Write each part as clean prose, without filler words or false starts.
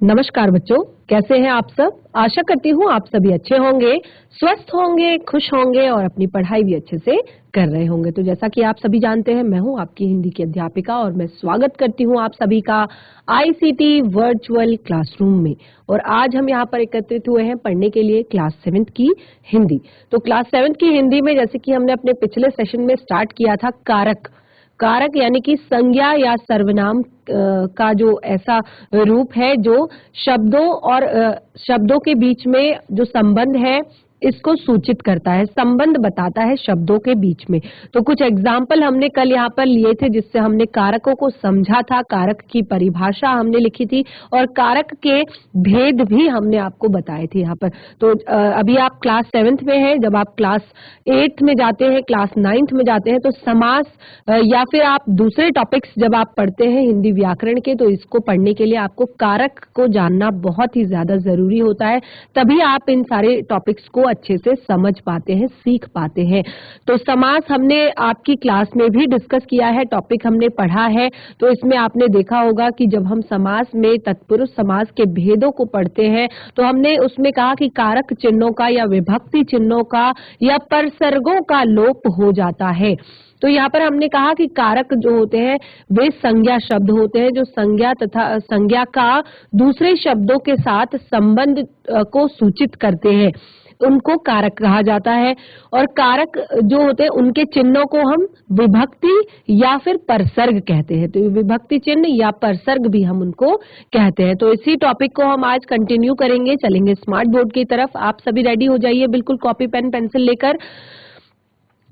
नमस्कार बच्चों, कैसे हैं आप सब। आशा करती हूँ आप सभी अच्छे होंगे, स्वस्थ होंगे, खुश होंगे और अपनी पढ़ाई भी अच्छे से कर रहे होंगे। तो जैसा कि आप सभी जानते हैं, मैं हूँ आपकी हिंदी की अध्यापिका और मैं स्वागत करती हूँ आप सभी का आईसीटी वर्चुअल क्लासरूम में। और आज हम यहाँ पर एकत्रित हुए हैं पढ़ने के लिए क्लास 7th की हिंदी। तो क्लास 7th की हिंदी में जैसे कि हमने अपने पिछले सेशन में स्टार्ट किया था कारक। कारक यानी कि संज्ञा या सर्वनाम का जो ऐसा रूप है जो शब्दों और शब्दों के बीच में जो संबंध है इसको सूचित करता है, संबंध बताता है शब्दों के बीच में। तो कुछ एग्जाम्पल हमने कल यहाँ पर लिए थे जिससे हमने कारकों को समझा था, कारक की परिभाषा हमने लिखी थी और कारक के भेद भी हमने आपको बताए थे यहाँ पर। तो अभी आप क्लास 7th में हैं, जब आप क्लास 8th में जाते हैं, क्लास 9th में जाते हैं तो समास या फिर आप दूसरे टॉपिक्स जब आप पढ़ते हैं हिंदी व्याकरण के, तो इसको पढ़ने के लिए आपको कारक को जानना बहुत ही ज्यादा जरूरी होता है। तभी आप इन सारे टॉपिक्स को अच्छे से समझ पाते हैं, सीख पाते हैं। तो समास हमने आपकी क्लास में भी डिस्कस किया है, टॉपिक हमने पढ़ा है। तो इसमें आपने देखा होगा कि जब हम समास में तत्पुरुष समास के भेदों को पढ़ते हैं तो हमने उसमें कहा कि कारक चिन्हों का या विभक्ति चिन्हों का या परसर्गों का लोप हो जाता है। तो यहाँ पर हमने कहा कि कारक जो होते हैं वे संज्ञा शब्द होते हैं जो संज्ञा तथा संज्ञा का दूसरे शब्दों के साथ संबंध को सूचित करते हैं, उनको कारक कहा जाता है। और कारक जो होते हैं उनके चिन्हों को हम विभक्ति या फिर परसर्ग कहते हैं। तो विभक्ति चिन्ह या परसर्ग भी हम उनको कहते हैं। तो इसी टॉपिक को हम आज कंटिन्यू करेंगे, चलेंगे स्मार्ट बोर्ड की तरफ। आप सभी रेडी हो जाइए, बिल्कुल कॉपी पेन पेंसिल लेकर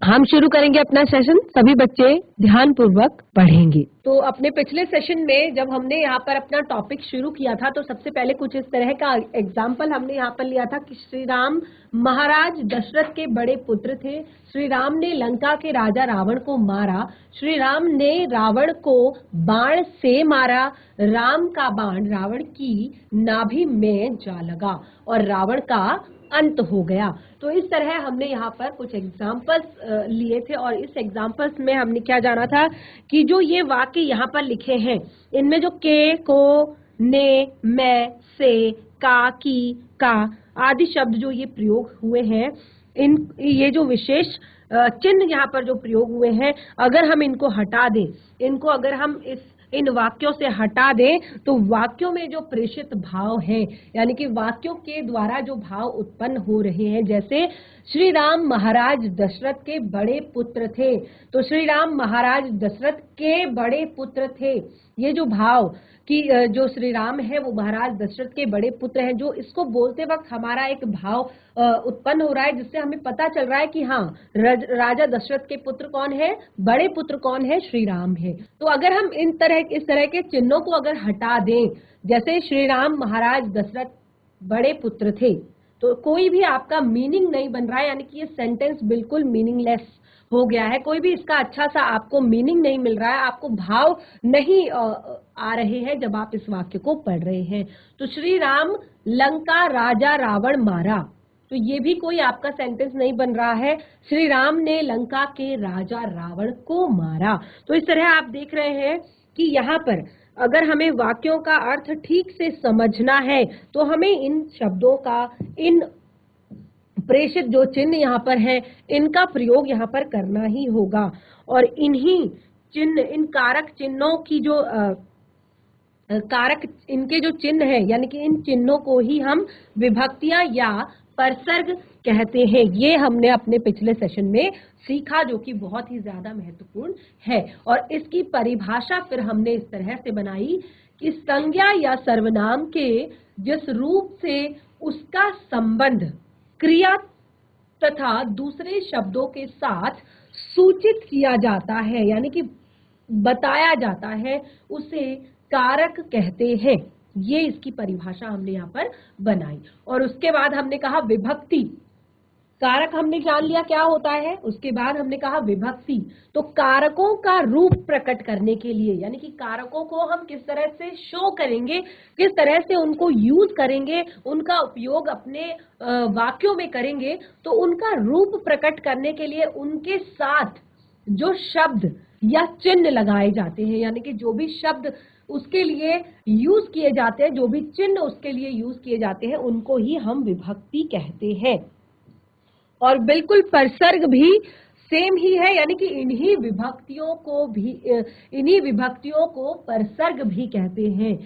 हम शुरू करेंगे अपना सेशन। सभी बच्चे ध्यान पूर्वक पढ़ेंगे। तो अपने पिछले सेशन में जब हमने यहाँ पर अपना टॉपिक शुरू किया था तो सबसे पहले कुछ इस तरह का एग्जाम्पल हमने यहाँ पर लिया था कि श्री राम महाराज दशरथ के बड़े पुत्र थे। श्री राम ने लंका के राजा रावण को मारा। श्री राम ने रावण को बाण से मारा। राम का बाण रावण की नाभि में जा लगा और रावण का अंत हो गया। तो इस तरह हमने यहाँ पर कुछ एग्जाम्पल्स लिए थे और इस एग्जाम्पल्स में हमने क्या जाना था कि जो ये वाक्य यहाँ पर लिखे हैं इनमें जो के, को, ने, मैं, से, का, की, का आदि शब्द जो ये प्रयोग हुए हैं, इन ये जो विशेष चिन्ह यहाँ पर जो प्रयोग हुए हैं, अगर हम इनको हटा दें, इनको अगर हम इन वाक्यों से हटा दें तो वाक्यों में जो प्रेषित भाव हैं, यानी कि वाक्यों के द्वारा जो भाव उत्पन्न हो रहे हैं, जैसे श्री राम महाराज दशरथ के बड़े पुत्र थे, तो श्री राम महाराज दशरथ के बड़े पुत्र थे, ये जो भाव कि जो श्री राम है वो महाराज दशरथ के बड़े पुत्र हैं, जो इसको बोलते वक्त हमारा एक भाव उत्पन्न हो रहा है जिससे हमें पता चल रहा है कि हाँ राजा दशरथ के पुत्र कौन है, बड़े पुत्र कौन है, श्री राम है। तो अगर हम इस तरह के चिन्हों को अगर हटा दें, जैसे श्री राम महाराज दशरथ बड़े पुत्र थे, तो कोई भी आपका मीनिंग नहीं बन रहा है, यानी कि ये सेंटेंस बिल्कुल मीनिंगलेस हो गया है। कोई भी इसका अच्छा सा आपको मीनिंग नहीं मिल रहा है, आपको भाव नहीं आ रहे हैं जब आप इस वाक्य को पढ़ रहे हैं। तो श्री राम लंका राजा रावण मारा, तो ये भी कोई आपका सेंटेंस नहीं बन रहा है। श्री राम ने लंका के राजा रावण को मारा। तो इस तरह आप देख रहे हैं कि यहाँ पर अगर हमें वाक्यों का अर्थ ठीक से समझना है तो हमें इन शब्दों का, इन प्रेषित जो चिन्ह यहाँ पर है, इनका प्रयोग यहाँ पर करना ही होगा। और इन्हीं चिन्ह, इन कारक चिन्हों की जो कारक इनके जो चिन्ह है, यानी कि इन चिन्हों को ही हम विभक्तियां या परसर्ग कहते हैं। ये हमने अपने पिछले सेशन में सीखा, जो कि बहुत ही ज्यादा महत्वपूर्ण है। और इसकी परिभाषा फिर हमने इस तरह से बनाई कि संज्ञा या सर्वनाम के जिस रूप से उसका संबंध क्रिया तथा दूसरे शब्दों के साथ सूचित किया जाता है, यानी कि बताया जाता है, उसे कारक कहते हैं। ये इसकी परिभाषा हमने यहाँ पर बनाई। और उसके बाद हमने कहा विभक्ति। कारक हमने जान लिया क्या होता है, उसके बाद हमने कहा विभक्ति। तो कारकों का रूप प्रकट करने के लिए, यानी कि कारकों को हम किस तरह से शो करेंगे, किस तरह से उनको यूज करेंगे, उनका उपयोग अपने वाक्यों में करेंगे, तो उनका रूप प्रकट करने के लिए उनके साथ जो शब्द या चिन्ह लगाए जाते हैं, यानी कि जो भी शब्द उसके लिए यूज किए जाते हैं, जो भी चिन्ह उसके लिए यूज किए जाते हैं, उनको ही हम विभक्ति कहते हैं। और बिल्कुल परसर्ग भी सेम ही है, यानी कि इन्हीं विभक्तियों को परसर्ग भी कहते हैं।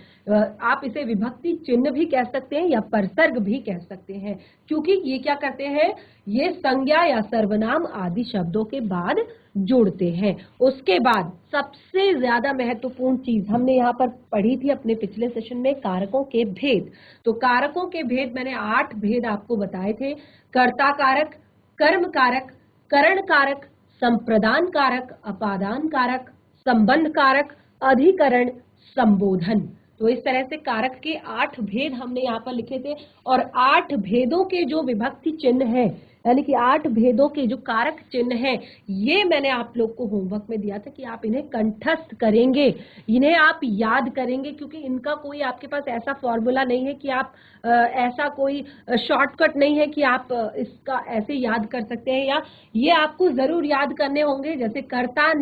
आप इसे विभक्ति चिन्ह भी कह सकते हैं या परसर्ग भी कह सकते हैं, क्योंकि ये क्या करते हैं, ये संज्ञा या सर्वनाम आदि शब्दों के बाद जुड़ते हैं। उसके बाद सबसे ज्यादा महत्वपूर्ण चीज हमने यहाँ पर पढ़ी थी अपने पिछले सेशन में, कारकों के भेद। तो कारकों के भेद मैंने 8 भेद आपको बताए थे। कर्ता कारक, कर्म कारक, करण कारक, संप्रदान कारक, अपादान कारक, संबंध कारक, अधिकरण, संबोधन। तो इस तरह से कारक के 8 भेद हमने यहाँ पर लिखे थे। और 8 भेदों के जो विभक्ति चिन्ह है, यानी कि 8 भेदों के जो कारक चिन्ह है, ये मैंने आप लोग को होमवर्क में दिया था कि आप इन्हें कंठस्थ करेंगे, इन्हें आप याद करेंगे, क्योंकि इनका कोई आपके पास ऐसा फॉर्मूला नहीं है कि आप ऐसा कोई शॉर्टकट नहीं है कि आप इसका ऐसे याद कर सकते हैं, या ये आपको जरूर याद करने होंगे। जैसे कर्ता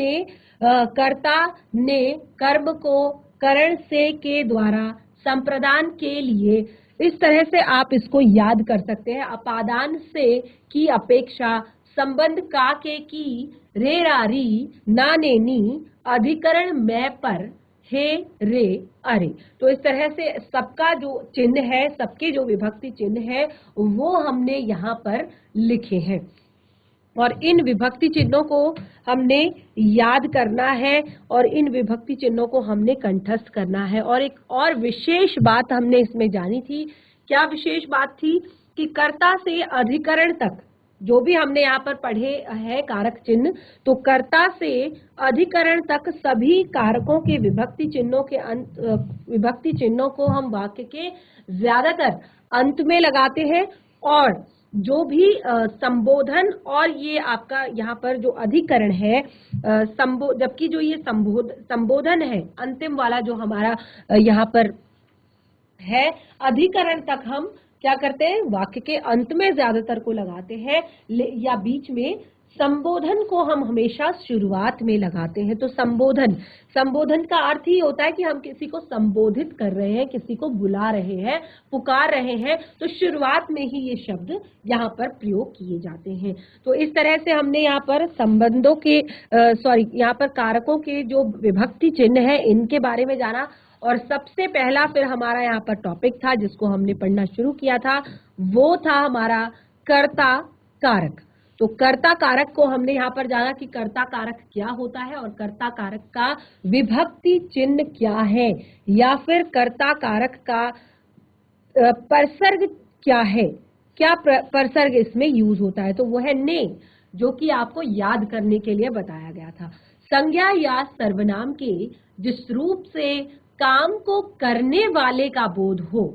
ने कर्म को करण से के द्वारा संप्रदान के लिए, इस तरह से आप इसको याद कर सकते हैं। अपादान से की अपेक्षा, संबंध का के की, रे रारी, ना ने नी, अधिकरण मैं पर, हे रे अरे। तो इस तरह से सबका जो चिन्ह है, सबके जो विभक्ति चिन्ह है, वो हमने यहाँ पर लिखे हैं। और इन विभक्ति चिन्हों को हमने याद करना है और इन विभक्ति चिन्हों को हमने कंठस्थ करना है। और एक और विशेष बात हमने इसमें जानी थी। क्या विशेष बात थी? कि कर्ता से अधिकरण तक जो भी हमने यहाँ पर पढ़े हैं कारक चिन्ह, तो कर्ता से अधिकरण तक सभी कारकों के विभक्ति चिन्हों को हम वाक्य के ज्यादातर अंत में लगाते हैं। और जो भी संबोधन और ये आपका यहाँ पर जो अधिकरण है, जबकि जो ये संबोधन है अंतिम वाला जो हमारा यहाँ पर है, अधिकरण तक हम क्या करते हैं, वाक्य के अंत में ज्यादातर को लगाते हैं या बीच में। संबोधन को हम हमेशा शुरुआत में लगाते हैं। तो संबोधन का अर्थ ही होता है कि हम किसी को संबोधित कर रहे हैं, किसी को बुला रहे हैं, पुकार रहे हैं, तो शुरुआत में ही ये शब्द यहाँ पर प्रयोग किए जाते हैं। तो इस तरह से हमने यहाँ पर संबंधों के यहाँ पर कारकों के जो विभक्ति चिन्ह है इनके बारे में जाना। और सबसे पहला फिर हमारा यहाँ पर टॉपिक था जिसको हमने पढ़ना शुरू किया था, वो था हमारा कर्ता कारक। तो कर्ता कारक को हमने यहाँ पर जाना कि कर्ता कारक क्या होता है और कर्ता कारक का विभक्ति चिन्ह क्या है, या फिर कर्ता कारक का परसर्ग क्या है, क्या परसर्ग इसमें यूज होता है। तो वो है ने, जो कि आपको याद करने के लिए बताया गया था। संज्ञा या सर्वनाम के जिस रूप से काम को करने वाले का बोध हो,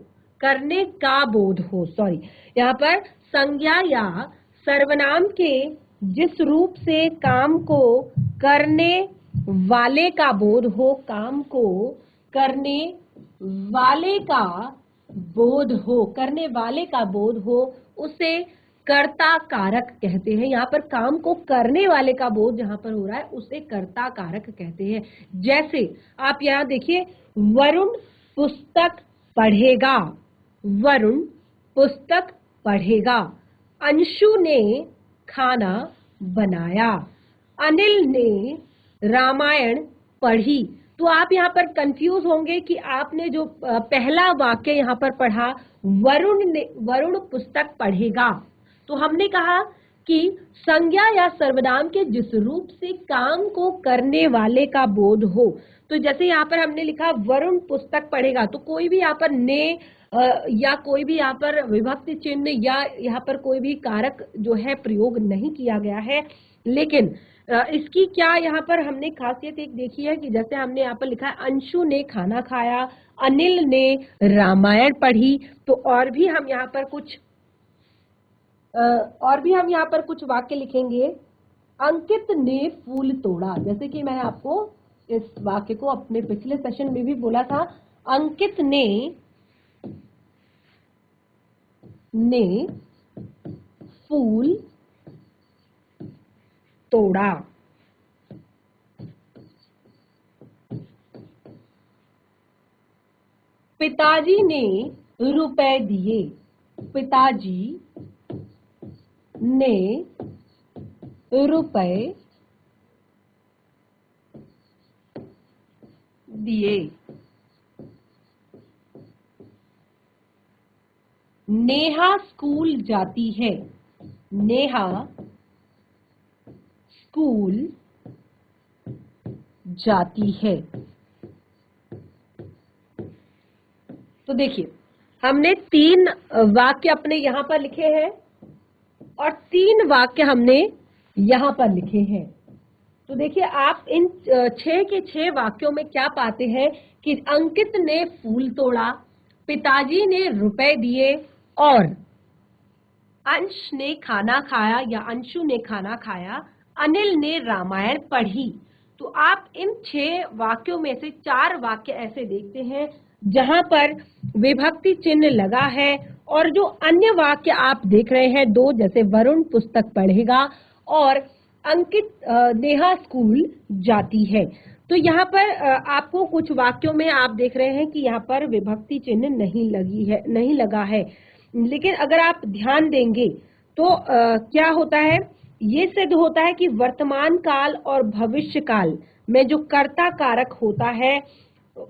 यहाँ पर संज्ञा या सर्वनाम के जिस रूप से काम को करने वाले का बोध हो, काम को करने वाले का बोध हो, उसे कर्ता कारक कहते हैं। यहाँ पर काम को करने वाले का बोध जहां पर हो रहा है उसे कर्ता कारक कहते हैं। जैसे आप यहाँ देखिए, वरुण पुस्तक पढ़ेगा, वरुण पुस्तक पढ़ेगा। अंशु ने खाना बनाया, अनिल ने रामायण पढ़ी। तो आप यहाँ पर कंफ्यूज होंगे कि आपने जो पहला वाक्य यहाँ पर पढ़ा, वरुण पुस्तक पढ़ेगा, तो हमने कहा कि संज्ञा या सर्वनाम के जिस रूप से काम को करने वाले का बोध हो। तो जैसे यहाँ पर हमने लिखा वरुण पुस्तक पढ़ेगा, तो कोई भी यहाँ पर ने या कोई भी यहाँ पर विभक्ति चिन्ह या यहाँ पर कोई भी कारक जो है प्रयोग नहीं किया गया है। लेकिन इसकी क्या यहाँ पर हमने खासियत एक देखी है कि जैसे हमने यहाँ पर लिखा है अंशु ने खाना खाया, अनिल ने रामायण पढ़ी। तो और भी हम यहाँ पर कुछ वाक्य लिखेंगे। अंकित ने फूल तोड़ा, जैसे कि मैंने आपको इस वाक्य को अपने पिछले सेशन में भी बोला था। अंकित ने फूल तोड़ा। पिताजी ने रुपए दिए। पिताजी ने रुपए दिए। नेहा स्कूल जाती है। नेहा स्कूल जाती है। तो देखिए, हमने 3 वाक्य अपने यहां पर लिखे हैं और 3 वाक्य हमने यहां पर लिखे हैं। तो देखिए, आप इन 6 के 6 वाक्यों में क्या पाते हैं कि अंकित ने फूल तोड़ा, पिताजी ने रुपए दिए और अंश ने खाना खाया या अंशु ने खाना खाया, अनिल ने रामायण पढ़ी। तो आप इन 6 वाक्यों में से 4 वाक्य ऐसे देखते हैं जहां पर विभक्ति चिन्ह लगा है और जो अन्य वाक्य आप देख रहे हैं 2, जैसे वरुण पुस्तक पढ़ेगा और अंकित नेहा स्कूल जाती है। तो यहाँ पर आपको कुछ वाक्यों में आप देख रहे हैं कि यहाँ पर विभक्ति चिन्ह नहीं लगा है, लेकिन अगर आप ध्यान देंगे तो क्या होता है, ये सिद्ध होता है कि वर्तमान काल और भविष्य काल में जो कर्ता कारक होता है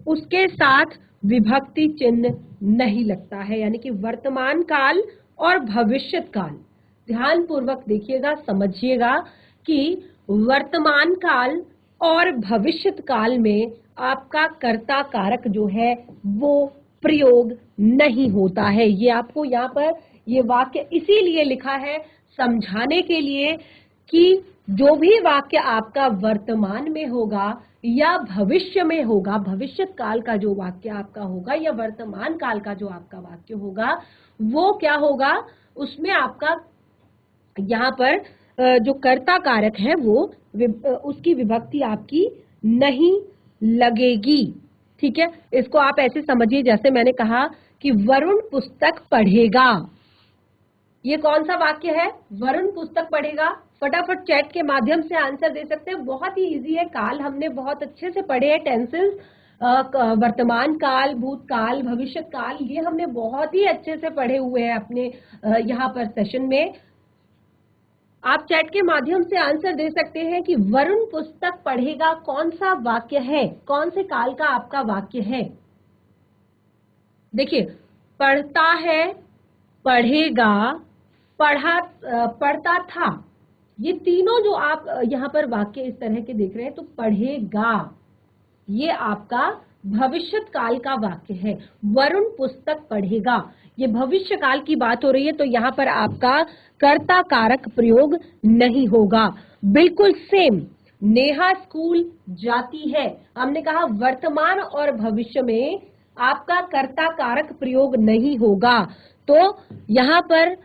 उसके साथ विभक्ति चिन्ह नहीं लगता है, यानी कि वर्तमान काल और भविष्य काल। ध्यान पूर्वक देखिएगा, समझिएगा कि वर्तमान काल और भविष्य काल में आपका कर्ता कारक जो है वो प्रयोग नहीं होता है। ये आपको यहाँ पर ये वाक्य इसीलिए लिखा है समझाने के लिए कि जो भी वाक्य आपका वर्तमान में होगा या भविष्य में होगा, भविष्य काल का जो वाक्य आपका होगा या वर्तमान काल का जो आपका वाक्य होगा, वो क्या होगा, उसमें आपका यहाँ पर जो कर्ता कारक है वो उसकी विभक्ति आपकी नहीं लगेगी। ठीक है, इसको आप ऐसे समझिए जैसे मैंने कहा कि वरुण पुस्तक पढ़ेगा। ये कौन सा वाक्य है, वरुण पुस्तक पढ़ेगा। फटाफट चैट के माध्यम से आंसर दे सकते हैं, बहुत ही इजी है। काल हमने बहुत अच्छे से पढ़े हैं, टेंसेस, वर्तमान काल, भूतकाल, भविष्य काल, ये हमने बहुत ही अच्छे से पढ़े हुए हैं अपने यहाँ पर सेशन में। आप चैट के माध्यम से आंसर दे सकते हैं कि वरुण पुस्तक पढ़ेगा कौन सा वाक्य है, कौन से काल का आपका वाक्य है। देखिए, पढ़ता है, पढ़ेगा, पढ़ता था, ये तीनों जो आप यहाँ पर वाक्य इस तरह के देख रहे हैं, तो पढ़ेगा ये आपका भविष्य काल का वाक्य है। वरुण पुस्तक पढ़ेगा, ये भविष्य काल की बात हो रही है, तो यहाँ पर आपका कर्ता कारक प्रयोग नहीं होगा। बिल्कुल सेम, नेहा स्कूल जाती है, हमने कहा वर्तमान और भविष्य में आपका कर्ता कारक प्रयोग नहीं होगा, तो यहाँ पर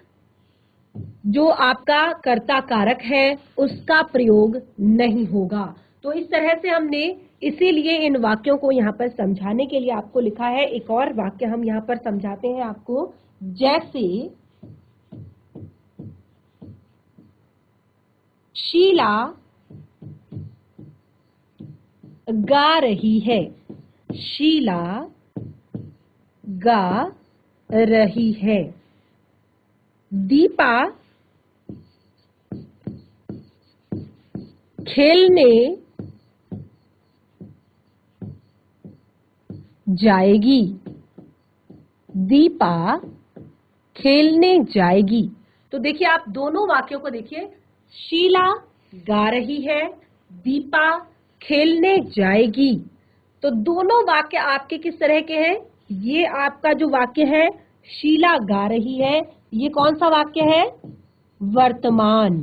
जो आपका कर्ता कारक है उसका प्रयोग नहीं होगा। तो इस तरह से हमने इसीलिए इन वाक्यों को यहाँ पर समझाने के लिए आपको लिखा है। एक और वाक्य हम यहाँ पर समझाते हैं आपको, जैसे शीला गा रही है। शीला गा रही है। दीपा खेलने जाएगी। दीपा खेलने जाएगी। तो देखिए, आप दोनों वाक्यों को देखिए, शीला गा रही है, दीपा खेलने जाएगी। तो दोनों वाक्य आपके किस तरह के हैं, ये आपका जो वाक्य है शीला गा रही है, ये कौन सा वाक्य है, वर्तमान।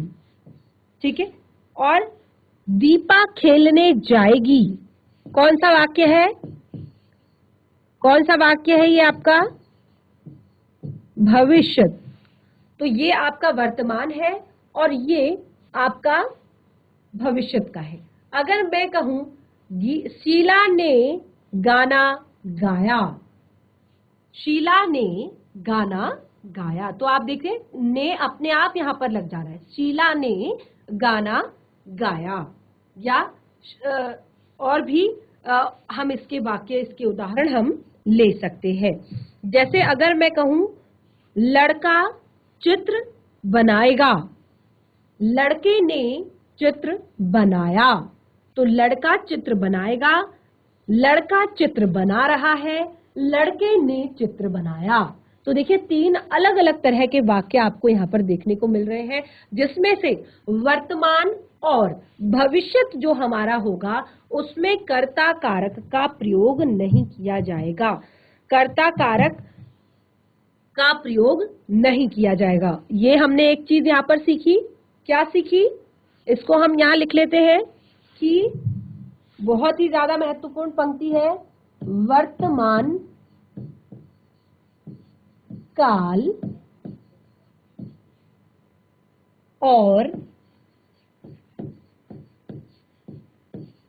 ठीक है, और दीपा खेलने जाएगी कौन सा वाक्य है, कौन सा वाक्य है ये आपका, भविष्य। तो ये आपका वर्तमान है और ये आपका भविष्य का है। अगर मैं कहूं शीला ने गाना गाया, शीला ने गाना गाया, तो आप देखिए ने अपने आप यहां पर लग जा रहा है, शीला ने गाना गाया। या और भी हम इसके वाक्य, इसके उदाहरण हम ले सकते हैं। जैसे अगर मैं कहूं लड़का चित्र बनाएगा, लड़के ने चित्र बनाया, तो लड़का चित्र बनाएगा, लड़का चित्र बना रहा है, लड़के ने चित्र बनाया। तो देखिए 3 अलग अलग तरह के वाक्य आपको यहाँ पर देखने को मिल रहे हैं, जिसमें से वर्तमान और भविष्यत जो हमारा होगा उसमें कर्ता कारक का प्रयोग नहीं किया जाएगा, कर्ता कारक का प्रयोग नहीं किया जाएगा। ये हमने एक चीज यहाँ पर सीखी, क्या सीखी, इसको हम यहाँ लिख लेते हैं कि बहुत ही ज्यादा महत्वपूर्ण पंक्ति है, वर्तमान काल और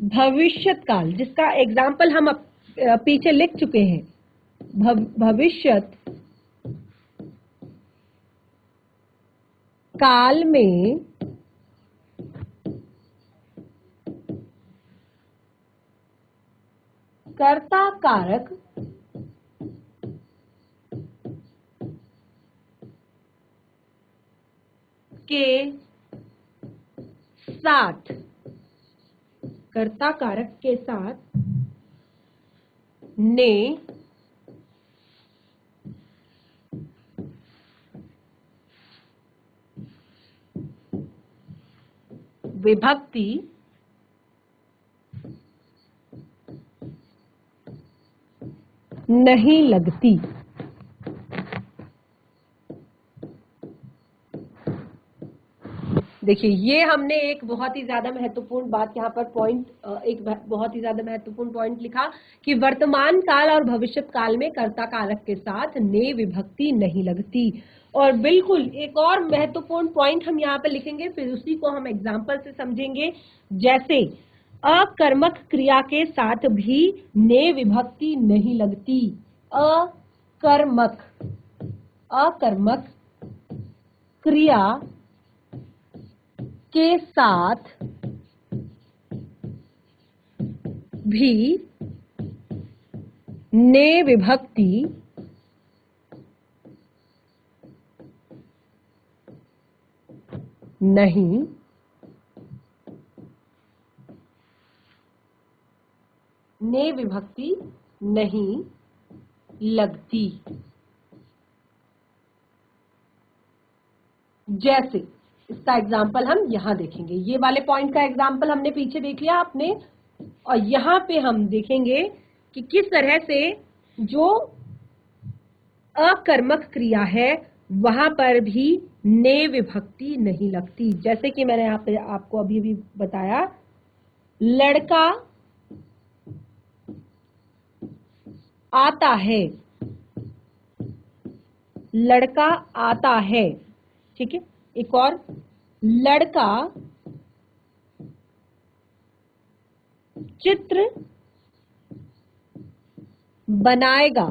भविष्यत काल, जिसका एग्जाम्पल हम पीछे लिख चुके हैं। भविष्यत काल में कर्ता कारक के साथ, कर्ता कारक के साथ ने विभक्ति नहीं लगती। देखिए ये हमने एक बहुत ही ज्यादा महत्वपूर्ण बात यहाँ पर पॉइंट, एक बहुत ही ज्यादा महत्वपूर्ण पॉइंट लिखा कि वर्तमान काल और भविष्यत काल में कर्ता कारक के साथ ने विभक्ति नहीं लगती। और बिल्कुल एक और महत्वपूर्ण पॉइंट हम यहाँ पे लिखेंगे, फिर उसी को हम एग्जाम्पल से समझेंगे। जैसे अकर्मक क्रिया के साथ भी ने विभक्ति नहीं लगती। अकर्मक क्रिया के साथ भी ने विभक्ति नहीं लगती। जैसे इसका एग्जाम्पल हम यहां देखेंगे, ये वाले पॉइंट का एग्जाम्पल हमने पीछे देख लिया आपने, और यहां पे हम देखेंगे कि किस तरह से जो अकर्मक क्रिया है वहां पर भी ने विभक्ति नहीं लगती। जैसे कि मैंने यहाँ पे आपको अभी भी बताया, लड़का आता है, लड़का आता है, ठीक है। एक और, लड़का चित्र बनाएगा,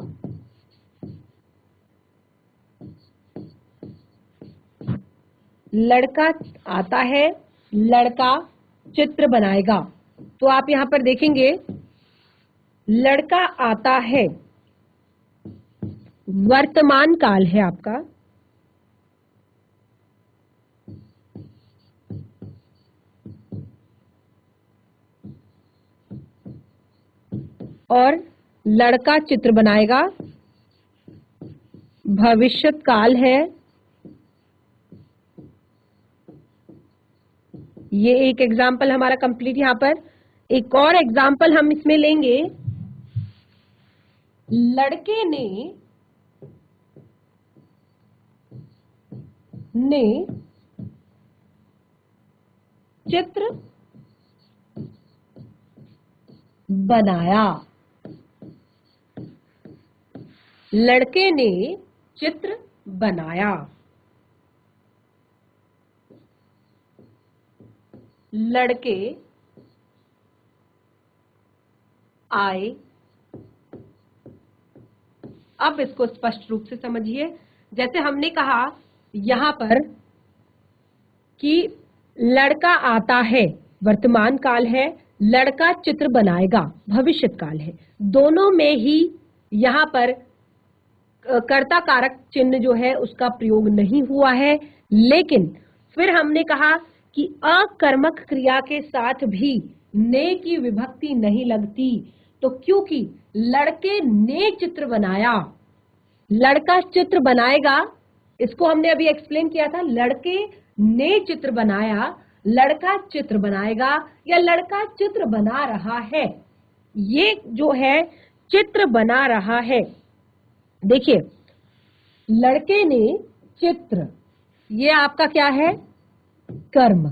लड़का आता है, लड़का चित्र बनाएगा। तो आप यहां पर देखेंगे लड़का आता है वर्तमान काल है आपका, और लड़का चित्र बनाएगा भविष्यत काल है। ये एक एग्जाम्पल हमारा कंप्लीट। यहां पर एक और एग्जाम्पल हम इसमें लेंगे, लड़के ने चित्र बनाया, लड़के ने चित्र बनाया, लड़के आए। अब इसको स्पष्ट रूप से समझिए। जैसे हमने कहा यहां पर कि लड़का आता है वर्तमान काल है, लड़का चित्र बनाएगा, भविष्य काल है। दोनों में ही यहाँ पर कर्ता कारक चिन्ह जो है उसका प्रयोग नहीं हुआ है, लेकिन फिर हमने कहा कि अकर्मक क्रिया के साथ भी ने की विभक्ति नहीं लगती। तो क्योंकि लड़के ने चित्र बनाया, लड़का चित्र बनाएगा, इसको हमने अभी एक्सप्लेन किया था। लड़के ने चित्र बनाया, लड़का चित्र बनाएगा या लड़का चित्र बना रहा है। ये जो है चित्र बना रहा है, देखिए लड़के ने चित्र, ये आपका क्या है, कर्म।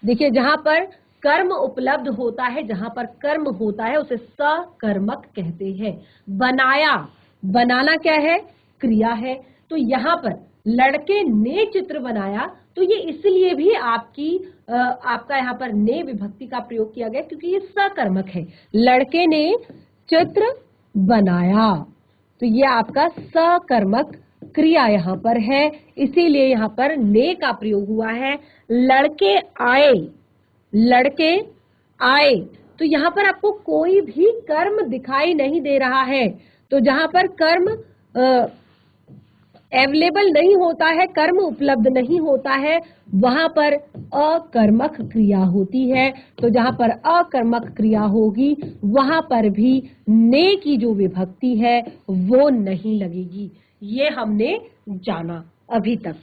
देखिए जहां पर कर्म उपलब्ध होता है, जहां पर कर्म होता है उसे सकर्मक कहते हैं। बनाया, बनाना क्या है, क्रिया है। तो यहाँ पर लड़के ने चित्र बनाया, तो ये इसलिए भी आपका यहाँ पर ने विभक्ति का प्रयोग किया गया क्योंकि ये सकर्मक है। लड़के ने चित्र बनाया, तो ये आपका सकर्मक क्रिया यहाँ पर है, इसीलिए यहाँ पर ने का प्रयोग हुआ है। लड़के आए, लड़के आए, तो यहाँ पर आपको कोई भी कर्म दिखाई नहीं दे रहा है। तो जहां पर कर्म अवेलेबल नहीं होता है, कर्म उपलब्ध नहीं होता है, वहां पर अकर्मक क्रिया होती है। तो जहां पर अकर्मक क्रिया होगी वहां पर भी ने की जो विभक्ति है वो नहीं लगेगी। ये हमने जाना अभी तक,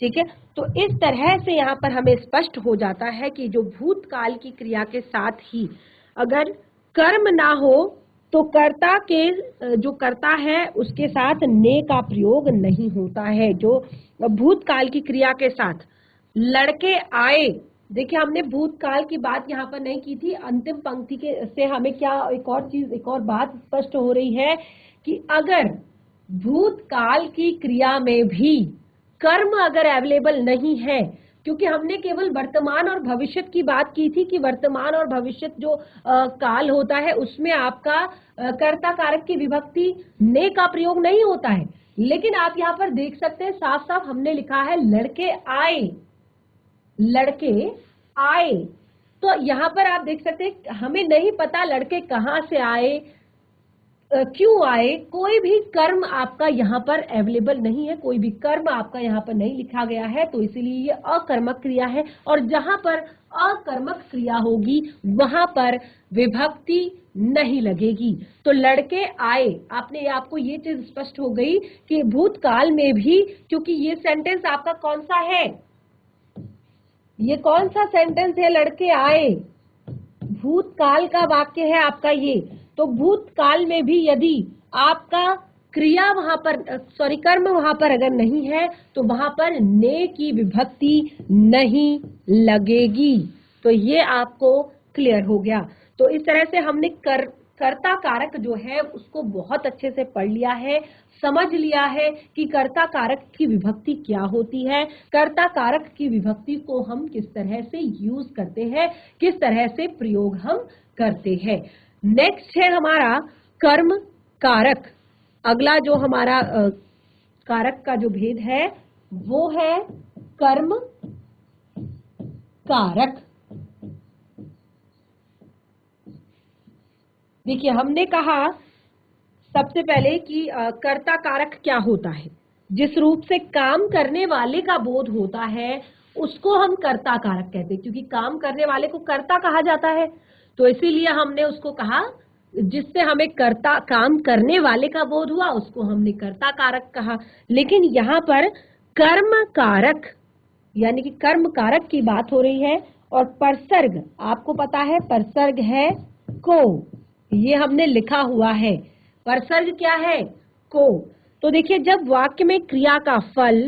ठीक है। तो इस तरह से यहाँ पर हमें स्पष्ट हो जाता है कि जो भूतकाल की क्रिया के साथ ही अगर कर्म ना हो तो कर्ता के जो कर्ता है उसके साथ ने का प्रयोग नहीं होता है। जो भूतकाल की क्रिया के साथ लड़के आए, देखिए हमने भूतकाल की बात यहाँ पर नहीं की थी। अंतिम पंक्ति के से हमें क्या एक और बात स्पष्ट हो रही है कि अगर भूतकाल की क्रिया में भी कर्म अगर अवेलेबल नहीं है, क्योंकि हमने केवल वर्तमान और भविष्य की बात की थी कि वर्तमान और भविष्य जो काल होता है उसमें आपका कर्ता कारक की विभक्ति ने का प्रयोग नहीं होता है। लेकिन आप यहाँ पर देख सकते हैं साफ साफ हमने लिखा है लड़के आए, लड़के आए। तो यहाँ पर आप देख सकते हैं हमें नहीं पता लड़के कहाँ से आए, क्यों आए, कोई भी कर्म आपका यहाँ पर अवेलेबल नहीं है, कोई भी कर्म आपका यहाँ पर नहीं लिखा गया है। तो इसीलिए ये अकर्मक क्रिया है, और जहां पर अकर्मक क्रिया होगी वहां पर विभक्ति नहीं लगेगी। तो लड़के आए, आपको ये चीज स्पष्ट हो गई कि भूतकाल में भी, क्योंकि ये सेंटेंस आपका कौन सा है, ये कौन सा सेंटेंस है, लड़के आए, भूतकाल का वाक्य है आपका ये। तो भूतकाल में भी यदि आपका क्रिया वहां पर कर्म वहां पर अगर नहीं है तो वहां पर ने की विभक्ति नहीं लगेगी। तो ये आपको क्लियर हो गया। तो इस तरह से हमने कर्ता कारक जो है उसको बहुत अच्छे से पढ़ लिया है, समझ लिया है कि कर्ता कारक की विभक्ति क्या होती है, कर्ता कारक की विभक्ति को हम किस तरह से यूज करते हैं, किस तरह से प्रयोग हम करते हैं। नेक्स्ट है हमारा कर्म कारक। अगला जो हमारा कारक का जो भेद है वो है कर्म कारक। देखिए हमने कहा सबसे पहले कि कर्ता कारक क्या होता है, जिस रूप से काम करने वाले का बोध होता है उसको हम कर्ता कारक कहते हैं, क्योंकि काम करने वाले को कर्ता कहा जाता है। तो इसीलिए हमने उसको कहा, जिससे हमें कर्ता काम करने वाले का बोध हुआ उसको हमने कर्ता कारक कहा। लेकिन यहाँ पर कर्म कारक यानी कि कर्म कारक की बात हो रही है, और परसर्ग आपको पता है परसर्ग है को, ये हमने लिखा हुआ है। परसर्ग क्या है, को। तो देखिए जब वाक्य में क्रिया का फल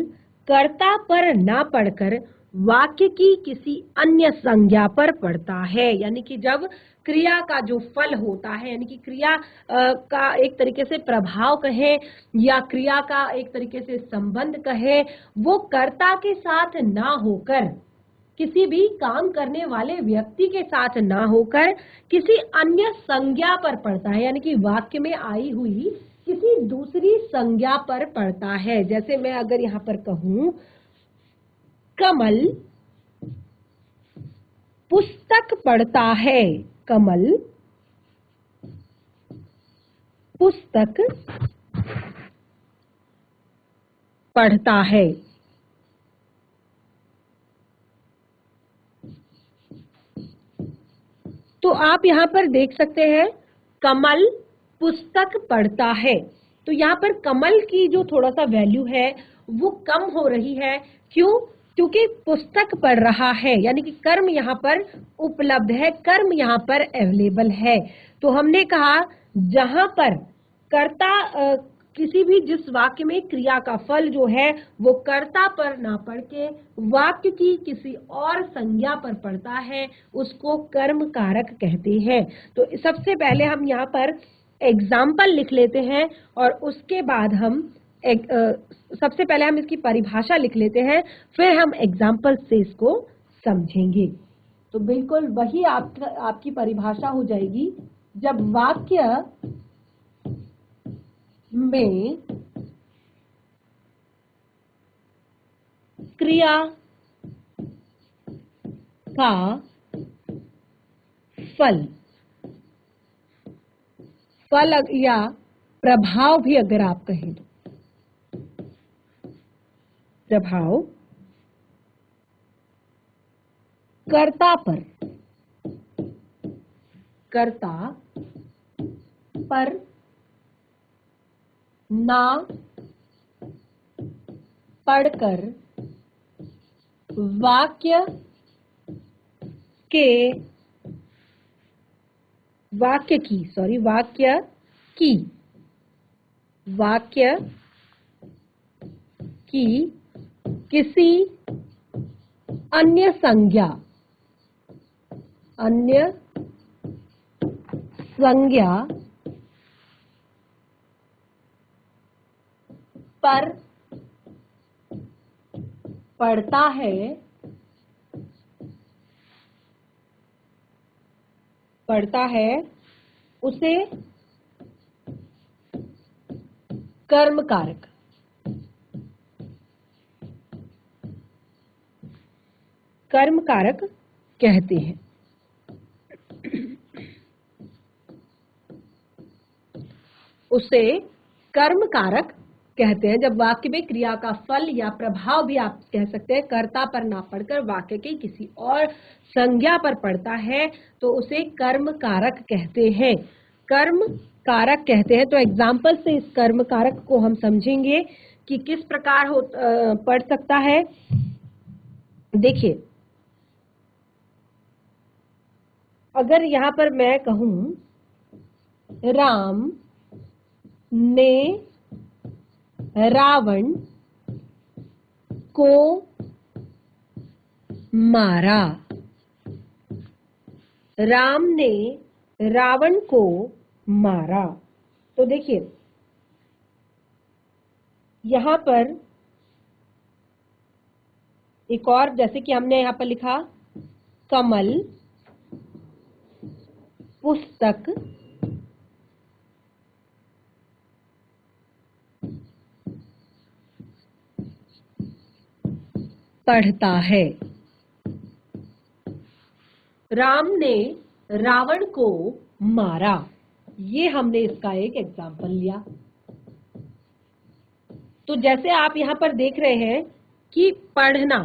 कर्ता पर ना पड़कर वाक्य की किसी अन्य संज्ञा पर पड़ता है, यानी कि जब क्रिया का जो फल होता है, यानी कि क्रिया का एक तरीके से प्रभाव कहे या क्रिया का एक तरीके से संबंध कहे, वो कर्ता के साथ ना होकर, किसी भी काम करने वाले व्यक्ति के साथ ना होकर किसी अन्य संज्ञा पर पड़ता है, यानी कि वाक्य में आई हुई किसी दूसरी संज्ञा पर पड़ता है। जैसे मैं अगर यहाँ पर कहूं कमल पुस्तक पढ़ता है, कमल पुस्तक पढ़ता है। तो आप यहाँ पर देख सकते हैं कमल पुस्तक पढ़ता है। तो यहाँ पर कमल की जो थोड़ा सा वैल्यू है वो कम हो रही है। क्यों? क्योंकि पुस्तक पढ़ रहा है, यानी कि कर्म यहाँ पर उपलब्ध है, कर्म यहाँ पर अवेलेबल है। तो हमने कहा जहां पर कर्ता किसी भी जिस वाक्य में क्रिया का फल जो है वो कर्ता पर ना पड़ के वाक्य की किसी और संज्ञा पर पड़ता है, उसको कर्म कारक कहते हैं। तो सबसे पहले हम यहाँ पर एग्जाम्पल लिख लेते हैं और उसके बाद हम सबसे पहले हम इसकी परिभाषा लिख लेते हैं, फिर हम एग्जाम्पल से इसको समझेंगे। तो बिल्कुल वही आपकी परिभाषा हो जाएगी। जब वाक्य में क्रिया का फल या प्रभाव भी अगर आप कहें तो प्रभाव कर्ता पर ना पढ़कर वाक्य की किसी अन्य संज्ञा पर पढ़ता है उसे कर्म कारक कहते हैं। उसे कर्म कारक कहते हैं जब वाक्य में क्रिया का फल या प्रभाव भी आप कह सकते हैं कर्ता पर ना पड़कर वाक्य के किसी और संज्ञा पर पड़ता है तो उसे कर्म कारक कहते हैं। कर्म कारक कहते हैं। तो एग्जाम्पल से इस कर्म कारक को हम समझेंगे कि किस प्रकार पढ़ सकता है। देखिए, अगर यहां पर मैं कहूं राम ने रावण को मारा, राम ने रावण को मारा। तो देखिए यहां पर एक और, जैसे कि हमने यहां पर लिखा कमल पुस्तक पढ़ता है, राम ने रावण को मारा। ये हमने इसका एक एग्जाम्पल लिया। तो जैसे आप यहां पर देख रहे हैं कि पढ़ना,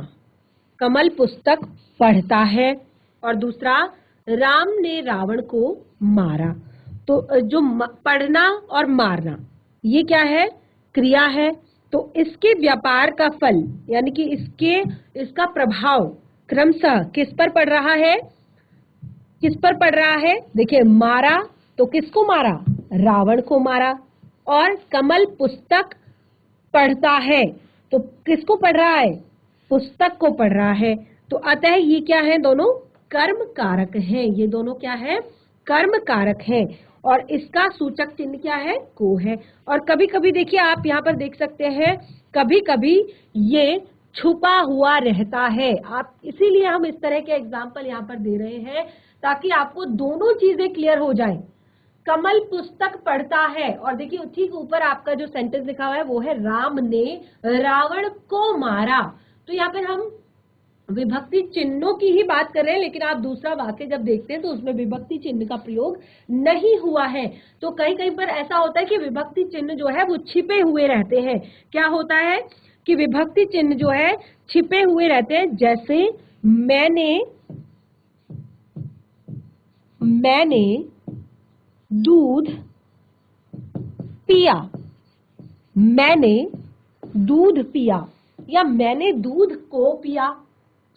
कमल पुस्तक पढ़ता है, और दूसरा राम ने रावण को मारा। तो जो पढ़ना और मारना ये क्या है? क्रिया है। तो इसके व्यापार का फल यानी कि इसका प्रभाव क्रमशः किस पर पड़ रहा है? देखिए, मारा तो किसको मारा? रावण को मारा। और कमल पुस्तक पढ़ता है तो किसको पढ़ रहा है? पुस्तक को पढ़ रहा है। तो अतः ये क्या है? दोनों कर्म कारक हैं। ये दोनों क्या है? कर्म कारक हैं। और इसका सूचक चिन्ह क्या है? को है। और कभी कभी देखिए आप यहाँ पर देख सकते हैं, कभी कभी ये छुपा हुआ रहता है। आप इसीलिए हम इस तरह के एग्जाम्पल यहाँ पर दे रहे हैं ताकि आपको दोनों चीजें क्लियर हो जाए। कमल पुस्तक पढ़ता है, और देखिए ठीक ऊपर आपका जो सेंटेंस लिखा हुआ है वो है राम ने रावण को मारा। तो यहाँ पर हम विभक्ति चिन्हों की ही बात कर रहे हैं, लेकिन आप दूसरा वाक्य जब देखते हैं तो उसमें विभक्ति चिन्ह का प्रयोग नहीं हुआ है। तो कहीं कहीं पर ऐसा होता है कि विभक्ति चिन्ह जो है वो छिपे हुए रहते हैं। क्या होता है कि विभक्ति चिन्ह जो है छिपे हुए रहते हैं। जैसे मैंने दूध पिया, मैंने दूध पिया, या मैंने दूध को पिया।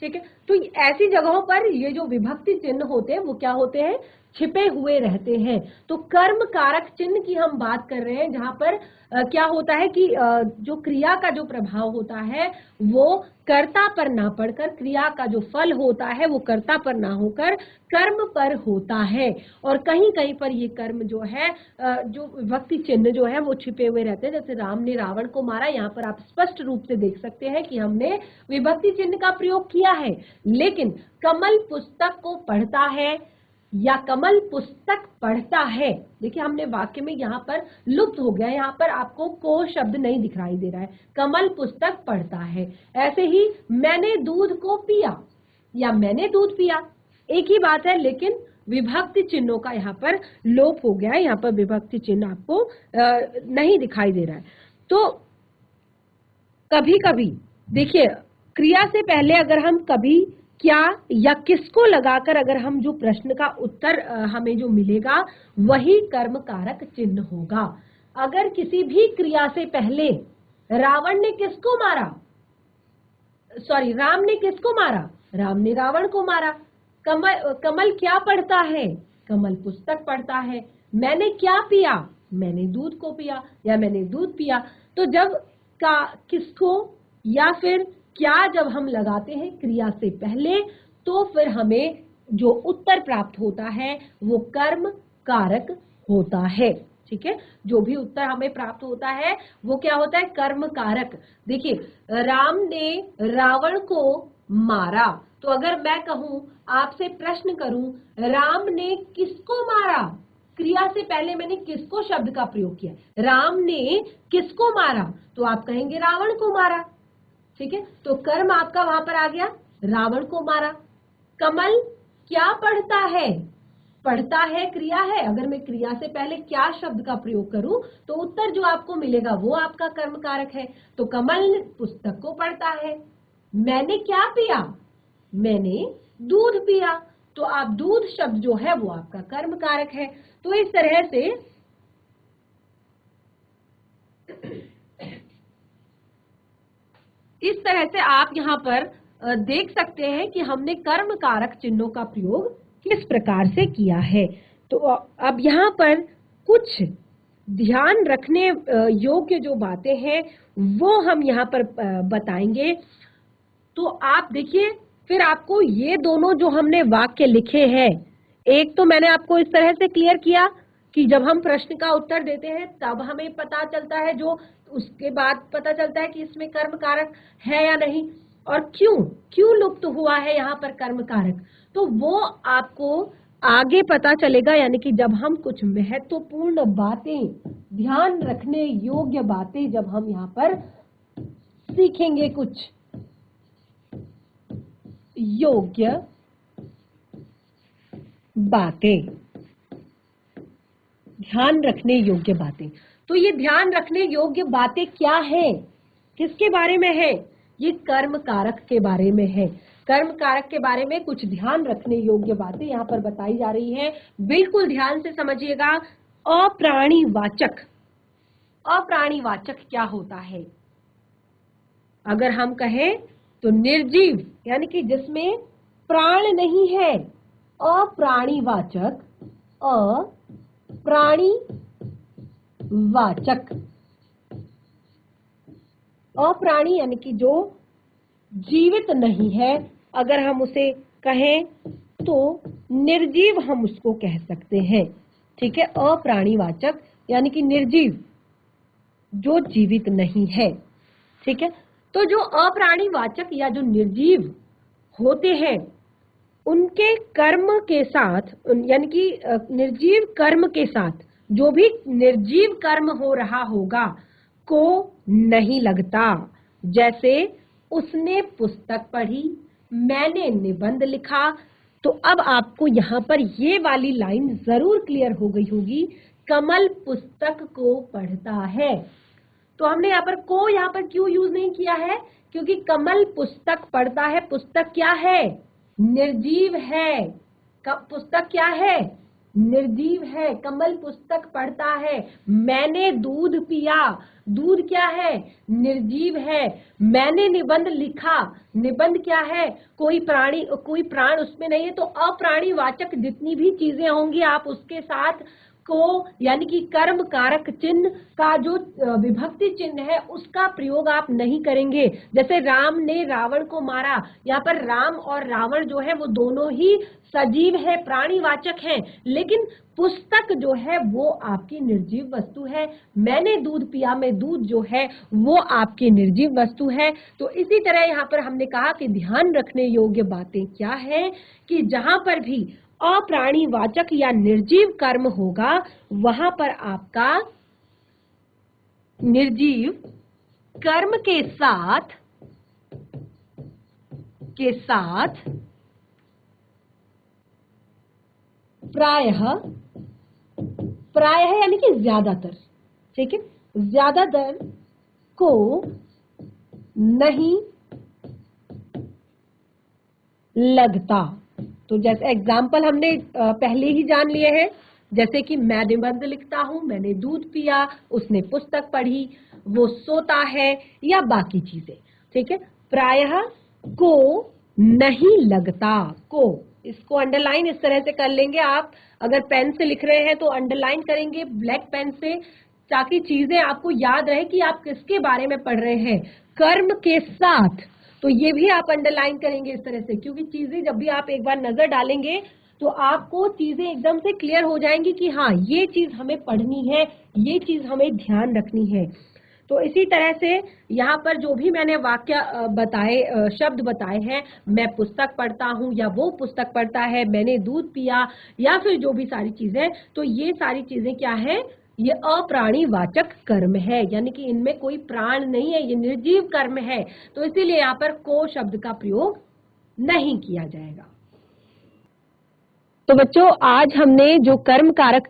ठीक है, तो ऐसी जगहों पर ये जो विभक्ति चिन्ह होते हैं वो क्या होते हैं, छिपे हुए रहते हैं। तो कर्म कारक चिन्ह की हम बात कर रहे हैं, जहां पर क्या होता है कि जो क्रिया का जो प्रभाव होता है वो कर्ता पर ना पड़कर, क्रिया का जो फल होता है वो कर्ता पर ना होकर कर्म पर होता है। और कहीं कहीं पर ये कर्म जो है, जो विभक्ति चिन्ह जो है वो छिपे हुए रहते हैं। जैसे राम ने रावण को मारा, यहाँ पर आप स्पष्ट रूप से देख सकते हैं कि हमने विभक्ति चिन्ह का प्रयोग किया है। लेकिन कमल पुस्तक को पढ़ता है या कमल पुस्तक पढ़ता है, देखिए हमने वाक्य में यहाँ पर लुप्त हो गया, यहाँ पर आपको को शब्द नहीं दिखाई दे रहा है, कमल पुस्तक पढ़ता है। ऐसे ही मैंने दूध को पिया या मैंने दूध पिया, एक ही बात है, लेकिन विभक्ति चिन्हों का यहाँ पर लोप हो गया है। यहाँ पर विभक्ति चिन्ह आपको नहीं दिखाई दे रहा है। तो कभी कभी देखिए, क्रिया से पहले अगर हम कभी क्या या किसको लगाकर अगर हम जो प्रश्न का उत्तर हमें जो मिलेगा वही कर्म कारक चिन्ह होगा। अगर किसी भी क्रिया से पहले रावण ने किसको मारा, सॉरी राम ने किसको मारा, राम ने रावण को मारा। कमल क्या पढ़ता है, कमल पुस्तक पढ़ता है। मैंने क्या पिया, मैंने दूध को पिया या मैंने दूध पिया। तो जब का किसको या फिर क्या जब हम लगाते हैं क्रिया से पहले, तो फिर हमें जो उत्तर प्राप्त होता है वो कर्म कारक होता है। ठीक है, जो भी उत्तर हमें प्राप्त होता है वो क्या होता है, कर्म कारक। देखिए, राम ने रावण को मारा, तो अगर मैं कहूं, आपसे प्रश्न करूं, राम ने किसको मारा, क्रिया से पहले मैंने किसको शब्द का प्रयोग किया, राम ने किसको मारा, तो आप कहेंगे रावण को मारा। ठीक है, तो कर्म आपका वहां पर आ गया, रावण को मारा। कमल क्या पढ़ता है, पढ़ता है क्रिया है, अगर मैं क्रिया से पहले क्या शब्द का प्रयोग करूं तो उत्तर जो आपको मिलेगा वो आपका कर्म कारक है। तो कमल पुस्तक को पढ़ता है। मैंने क्या पिया, मैंने दूध पिया, तो आप दूध शब्द जो है वो आपका कर्म कारक है। तो इस तरह से आप यहाँ पर देख सकते हैं कि हमने कर्म कारक चिन्हों का प्रयोग किस प्रकार से किया है। तो अब यहाँ पर कुछ ध्यान रखने योग्य जो बातें हैं वो हम यहाँ पर बताएंगे। तो आप देखिए, फिर आपको ये दोनों जो हमने वाक्य लिखे हैं, एक तो मैंने आपको इस तरह से क्लियर किया कि जब हम प्रश्न का उत्तर देते हैं तब हमें पता चलता है, जो उसके बाद पता चलता है कि इसमें कर्म कारक है या नहीं, और क्यों लुप्त हुआ है यहाँ पर कर्म कारक, तो वो आपको आगे पता चलेगा। यानी कि जब हम कुछ महत्वपूर्ण बातें, ध्यान रखने योग्य बातें जब हम यहाँ पर सीखेंगे, कुछ योग्य बातें, ध्यान रखने योग्य बातें। तो ये ध्यान रखने योग्य बातें क्या है, किसके बारे में है, ये कर्म कारक के बारे में है। कर्म कारक के बारे में कुछ ध्यान रखने योग्य बातें यहाँ पर बताई जा रही हैं, बिल्कुल ध्यान से समझिएगा। अप्राणीवाचक, अप्राणीवाचक क्या होता है, अगर हम कहें तो निर्जीव, यानी कि जिसमें प्राण नहीं है, अप्राणीवाचक, अप्राणीवाचक। अप्राणी यानी कि जो जीवित नहीं है, अगर हम उसे कहें तो निर्जीव हम उसको कह सकते हैं। ठीक है, अप्राणीवाचक यानी कि निर्जीव, जो जीवित नहीं है। ठीक है, तो जो अप्राणीवाचक या जो निर्जीव होते हैं उनके कर्म के साथ, यानी कि निर्जीव कर्म के साथ जो भी निर्जीव कर्म हो रहा होगा को नहीं लगता। जैसे उसने पुस्तक पढ़ी मैंने निबंध लिखा। तो अब आपको यहाँ पर ये वाली लाइन जरूर क्लियर हो गई होगी, कमल पुस्तक को पढ़ता है। तो हमने यहाँ पर क्यों यूज नहीं किया है? क्योंकि कमल पुस्तक पढ़ता है। पुस्तक क्या है? निर्जीव है। पुस्तक क्या है? निर्जीव है। कमल पुस्तक पढ़ता है। मैंने दूध पिया। दूध क्या है? निर्जीव है। मैंने निबंध लिखा। निबंध क्या है? कोई प्राण उसमें नहीं है। तो अप्राणीवाचक जितनी भी चीजें होंगी आप उसके साथ को, यानी कि कर्म कारक चिन्ह का जो विभक्ति चिन्ह है उसका प्रयोग आप नहीं करेंगे। जैसे राम ने रावण को मारा, यहाँ पर राम और रावण जो है वो दोनों ही सजीव है, प्राणीवाचक है, लेकिन पुस्तक जो है वो आपकी निर्जीव वस्तु है। मैंने दूध पिया में दूध जो है वो आपकी निर्जीव वस्तु है। तो इसी तरह यहाँ पर हमने कहा कि ध्यान रखने योग्य बातें क्या है कि जहां पर भी अप्राणीवाचक या निर्जीव कर्म होगा वहां पर आपका निर्जीव कर्म के साथ प्रायः यानी कि ज्यादातर, ठीक है, ज्यादातर को नहीं लगता। तो जैसे एग्जाम्पल हमने पहले ही जान लिए हैं, जैसे कि मैं निबंध लिखता हूं, मैंने दूध पिया, उसने पुस्तक पढ़ी, वो सोता है, या बाकी चीजें, ठीक है। प्रायः को नहीं लगता, को इसको अंडरलाइन इस तरह से कर लेंगे आप। अगर पेन से लिख रहे हैं तो अंडरलाइन करेंगे ब्लैक पेन से, ताकि चीजें आपको याद रहे कि आप किसके बारे में पढ़ रहे हैं। कर्म के साथ, तो ये भी आप अंडरलाइन करेंगे इस तरह से, क्योंकि चीजें जब भी आप एक बार नजर डालेंगे तो आपको चीजें एकदम से क्लियर हो जाएंगी कि हाँ ये चीज हमें पढ़नी है, ये चीज हमें ध्यान रखनी है। तो इसी तरह से यहाँ पर जो भी मैंने वाक्य बताए, शब्द बताए हैं, मैं पुस्तक पढ़ता हूँ या वो पुस्तक पढ़ता है, मैंने दूध पिया, या फिर जो भी सारी चीजें, तो ये सारी चीजें क्या है? ये अप्राणीवाचक कर्म है, यानी कि इनमें कोई प्राण नहीं है, ये निर्जीव कर्म है। तो इसीलिए यहाँ पर को शब्द का प्रयोग नहीं किया जाएगा। तो बच्चों, आज हमने जो कर्म कारक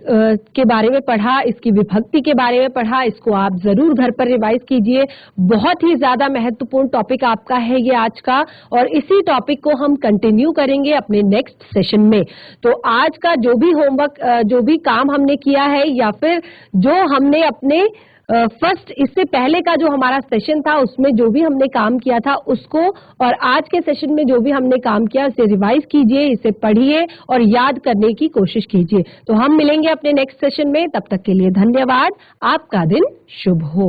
के बारे में पढ़ा, इसकी विभक्ति के बारे में पढ़ा, इसको आप जरूर घर पर रिवाइज कीजिए। बहुत ही ज्यादा महत्वपूर्ण टॉपिक आपका है ये आज का, और इसी टॉपिक को हम कंटिन्यू करेंगे अपने नेक्स्ट सेशन में। तो आज का जो भी होमवर्क, जो भी काम हमने किया है, या फिर जो हमने अपने फर्स्ट इससे पहले का जो हमारा सेशन था उसमें जो भी हमने काम किया था उसको, और आज के सेशन में जो भी हमने काम किया उसे रिवाइज कीजिए, इसे पढ़िए और याद करने की कोशिश कीजिए। तो हम मिलेंगे अपने नेक्स्ट सेशन में, तब तक के लिए धन्यवाद। आपका दिन शुभ हो।